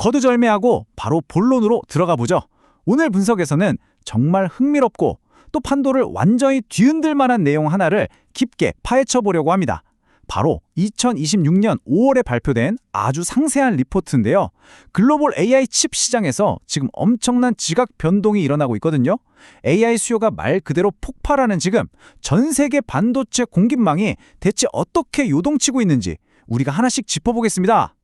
거두절미하고 바로 본론으로 들어가 보죠. 오늘 분석에서는 정말 흥미롭고 또 판도를 완전히 뒤흔들 만한 내용 하나를 깊게 파헤쳐 보려고 합니다. 바로 2026년 5월에 발표된 아주 상세한 리포트인데요. 글로벌 AI 칩 시장에서 지금 엄청난 지각 변동이 일어나고 있거든요. AI 수요가 말 그대로 폭발하는 지금 전 세계 반도체 공급망이 대체 어떻게 요동치고 있는지 우리가 하나씩 짚어보겠습니다.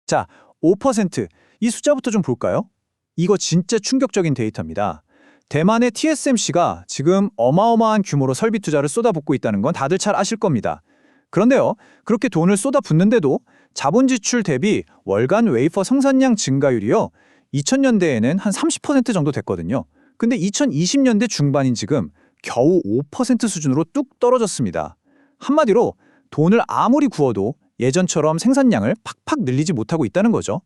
자, 5%. 이 숫자부터 좀 볼까요? 이거 진짜 충격적인 데이터입니다. 대만의 TSMC가 지금 어마어마한 규모로 설비 투자를 쏟아붓고 있다는 건 다들 잘 아실 겁니다. 그런데요, 그렇게 돈을 쏟아붓는데도 자본 지출 대비 월간 웨이퍼 생산량 증가율이요, 2000년대에는 한 30% 정도 됐거든요. 근데 2020년대 중반인 지금 겨우 5% 수준으로 뚝 떨어졌습니다. 한마디로 돈을 아무리 구워도 예전처럼 생산량을 팍팍 늘리지 못하고 있다는 거죠.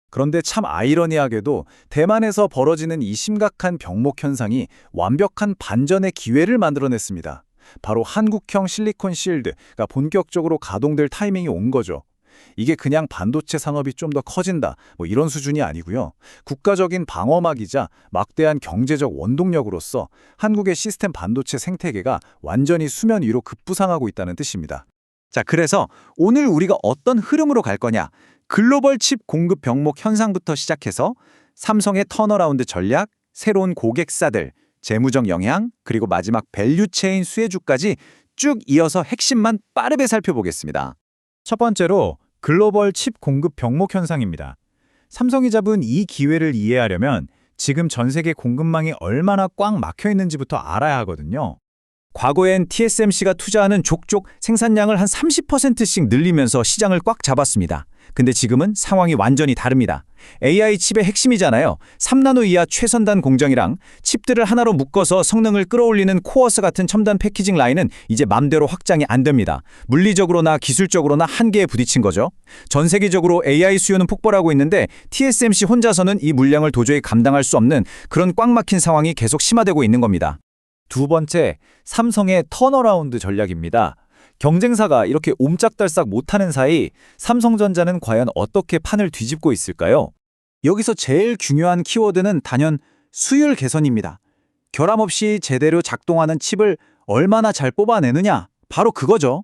그런데 참 아이러니하게도 대만에서 벌어지는 이 심각한 병목 현상이 완벽한 반전의 기회를 만들어냈습니다. 바로 한국형 실리콘 실드가 본격적으로 가동될 타이밍이 온 거죠. 이게 그냥 반도체 산업이 좀 더 커진다, 이런 수준이 아니고요. 국가적인 방어막이자 막대한 경제적 원동력으로서 한국의 시스템 반도체 생태계가 완전히 수면 위로 급부상하고 있다는 뜻입니다. 자, 그래서 오늘 우리가 어떤 흐름으로 갈 거냐? 글로벌 칩 공급 병목 현상부터 시작해서 삼성의 턴어라운드 전략, 새로운 고객사들, 재무적 영향, 그리고 마지막 밸류체인 수혜주까지 쭉 이어서 핵심만 빠르게 살펴보겠습니다. 첫 번째로 글로벌 칩 공급 병목 현상입니다. 삼성이 잡은 이 기회를 이해하려면 지금 전 세계 공급망이 얼마나 꽉 막혀 있는지부터 알아야 하거든요. 과거엔 TSMC가 투자하는 족족 생산량을 한 30%씩 늘리면서 시장을 꽉 잡았습니다. 근데 지금은 상황이 완전히 다릅니다. AI 칩의 핵심이잖아요. 3나노 이하 최선단 공정이랑 칩들을 하나로 묶어서 성능을 끌어올리는 코어스 같은 첨단 패키징 라인은 이제 맘대로 확장이 안 됩니다. 물리적으로나 기술적으로나 한계에 부딪힌 거죠. 전 세계적으로 AI 수요는 폭발하고 있는데 TSMC 혼자서는 이 물량을 도저히 감당할 수 없는 그런 꽉 막힌 상황이 계속 심화되고 있는 겁니다. 두 번째, 삼성의 턴어라운드 전략입니다. 경쟁사가 이렇게 옴짝달싹 못하는 사이 삼성전자는 과연 어떻게 판을 뒤집고 있을까요? 여기서 제일 중요한 키워드는 단연 수율 개선입니다. 결함 없이 제대로 작동하는 칩을 얼마나 잘 뽑아내느냐, 바로 그거죠.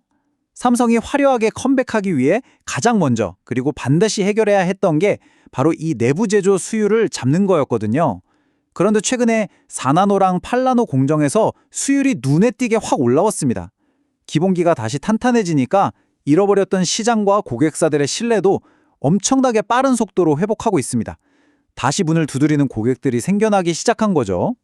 삼성이 화려하게 컴백하기 위해 가장 먼저 그리고 반드시 해결해야 했던 게 바로 이 내부 제조 수율을 잡는 거였거든요. 그런데 최근에 4나노랑 8나노 공정에서 수율이 눈에 띄게 확 올라왔습니다. 기본기가 다시 탄탄해지니까 잃어버렸던 시장과 고객사들의 신뢰도 엄청나게 빠른 속도로 회복하고 있습니다. 다시 문을 두드리는 고객들이 생겨나기 시작한 거죠.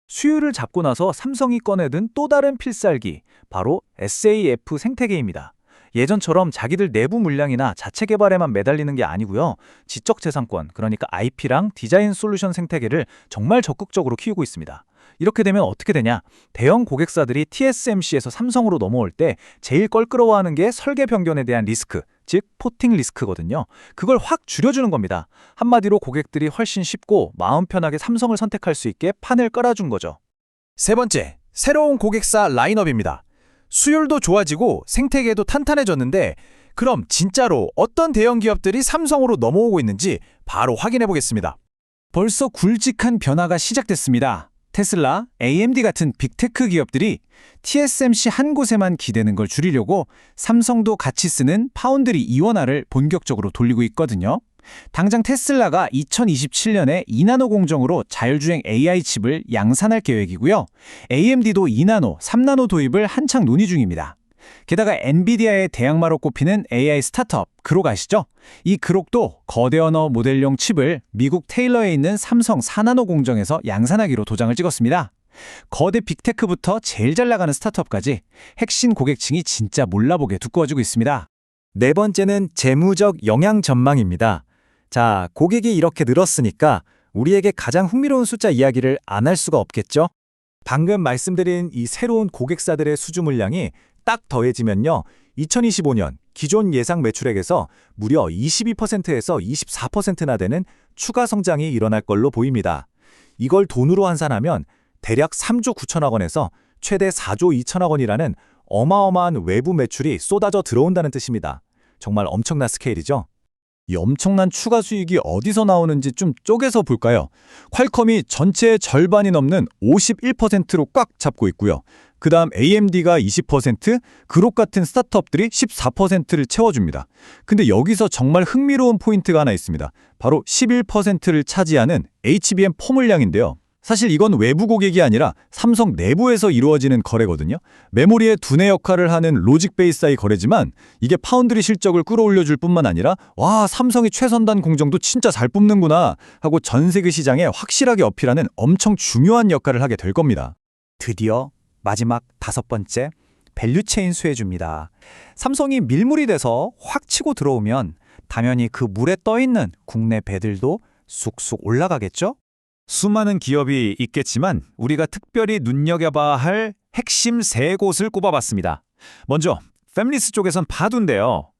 수율을 잡고 나서 삼성이 꺼내든 또 다른 필살기, 바로 SAF 생태계입니다. 예전처럼 자기들 내부 물량이나 자체 개발에만 매달리는 게 아니고요. 지적재산권, 그러니까 IP랑 디자인 솔루션 생태계를 정말 적극적으로 키우고 있습니다. 이렇게 되면 어떻게 되냐? 대형 고객사들이 TSMC에서 삼성으로 넘어올 때 제일 껄끄러워하는 게 설계 변경에 대한 리스크, 즉 포팅 리스크거든요. 그걸 확 줄여주는 겁니다. 한마디로 고객들이 훨씬 쉽고 마음 편하게 삼성을 선택할 수 있게 판을 깔아준 거죠. 세 번째, 새로운 고객사 라인업입니다. 수율도 좋아지고 생태계도 탄탄해졌는데 그럼 진짜로 어떤 대형 기업들이 삼성으로 넘어오고 있는지 바로 확인해 보겠습니다. 벌써 굵직한 변화가 시작됐습니다. 테슬라, AMD 같은 빅테크 기업들이 TSMC 한 곳에만 기대는 걸 줄이려고 삼성도 같이 쓰는 파운드리 이원화를 본격적으로 돌리고 있거든요. 당장 테슬라가 2027년에 2나노 공정으로 자율주행 AI 칩을 양산할 계획이고요. AMD도 2나노, 3나노 도입을 한창 논의 중입니다. 게다가 엔비디아의 대항마로 꼽히는 AI 스타트업 그록 아시죠? 이 그록도 거대 언어 모델용 칩을 미국 테일러에 있는 삼성 4나노 공정에서 양산하기로 도장을 찍었습니다. 거대 빅테크부터 제일 잘 나가는 스타트업까지 핵심 고객층이 진짜 몰라보게 두꺼워지고 있습니다. 네 번째는 재무적 영향 전망입니다. 자, 고객이 이렇게 늘었으니까 우리에게 가장 흥미로운 숫자 이야기를 안 할 수가 없겠죠? 방금 말씀드린 이 새로운 고객사들의 수주 물량이 딱 더해지면요. 2025년 기존 예상 매출액에서 무려 22%에서 24%나 되는 추가 성장이 일어날 걸로 보입니다. 이걸 돈으로 환산하면 대략 3조 9천억 원에서 최대 4조 2천억 원이라는 어마어마한 외부 매출이 쏟아져 들어온다는 뜻입니다. 정말 엄청난 스케일이죠. 이 엄청난 추가 수익이 어디서 나오는지 좀 쪼개서 볼까요? 퀄컴이 전체의 절반이 넘는 51%로 꽉 잡고 있고요. 그 다음 AMD가 20%, 그룹 같은 스타트업들이 14%를 채워줍니다. 근데 여기서 정말 흥미로운 포인트가 하나 있습니다. 바로 11%를 차지하는 HBM 포물량인데요. 사실 이건 외부 고객이 아니라 삼성 내부에서 이루어지는 거래거든요. 메모리의 두뇌 역할을 하는 로직 베이스의 거래지만 이게 파운드리 실적을 끌어올려줄 뿐만 아니라 와, 삼성이 최선단 공정도 진짜 잘 뽑는구나 하고 전 세계 시장에 확실하게 어필하는 엄청 중요한 역할을 하게 될 겁니다. 드디어 마지막 5번째, 밸류체인 수혜주입니다. 삼성이 밀물이 돼서 확 치고 들어오면 당연히 그 물에 떠있는 국내 배들도 쑥쑥 올라가겠죠? 수많은 기업이 있겠지만 우리가 특별히 눈여겨봐야 할 핵심 3곳을 꼽아봤습니다. 먼저 팹리스 쪽에선 바두인데요.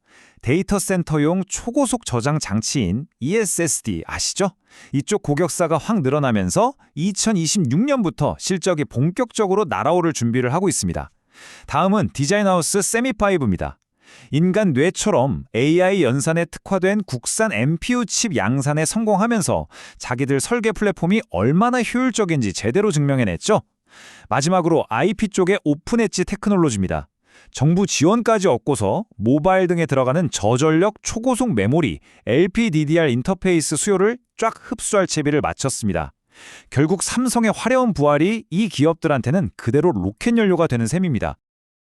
데이터 센터용 초고속 저장 장치인 ESSD 아시죠? 이쪽 고객사가 확 늘어나면서 2026년부터 실적이 본격적으로 날아오를 준비를 하고 있습니다. 다음은 디자인하우스 세미5입니다. 인간 뇌처럼 AI 연산에 특화된 국산 NPU 칩 양산에 성공하면서 자기들 설계 플랫폼이 얼마나 효율적인지 제대로 증명해냈죠. 마지막으로 IP 쪽의 오픈 엣지 테크놀로지입니다. 정부 지원까지 얻고서 모바일 등에 들어가는 저전력 초고속 메모리, LPDDR 인터페이스 수요를 쫙 흡수할 채비를 마쳤습니다. 결국 삼성의 화려한 부활이 이 기업들한테는 그대로 로켓 연료가 되는 셈입니다.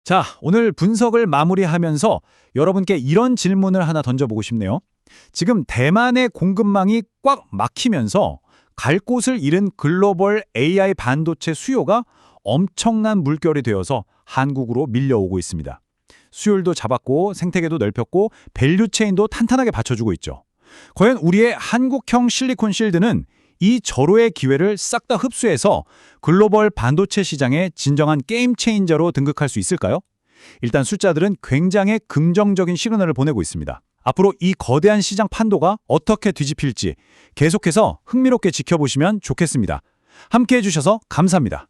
자, 오늘 분석을 마무리하면서 여러분께 이런 질문을 하나 던져보고 싶네요. 지금 대만의 공급망이 꽉 막히면서 갈 곳을 잃은 글로벌 AI 반도체 수요가 엄청난 물결이 되어서 한국으로 밀려오고 있습니다. 수율도 잡았고 생태계도 넓혔고 밸류체인도 탄탄하게 받쳐주고 있죠. 과연 우리의 한국형 실리콘 실드는 이 절호의 기회를 싹 다 흡수해서 글로벌 반도체 시장의 진정한 게임 체인저로 등극할 수 있을까요? 일단 숫자들은 굉장히 긍정적인 시그널을 보내고 있습니다. 앞으로 이 거대한 시장 판도가 어떻게 뒤집힐지 계속해서 흥미롭게 지켜보시면 좋겠습니다. 함께해 주셔서 감사합니다.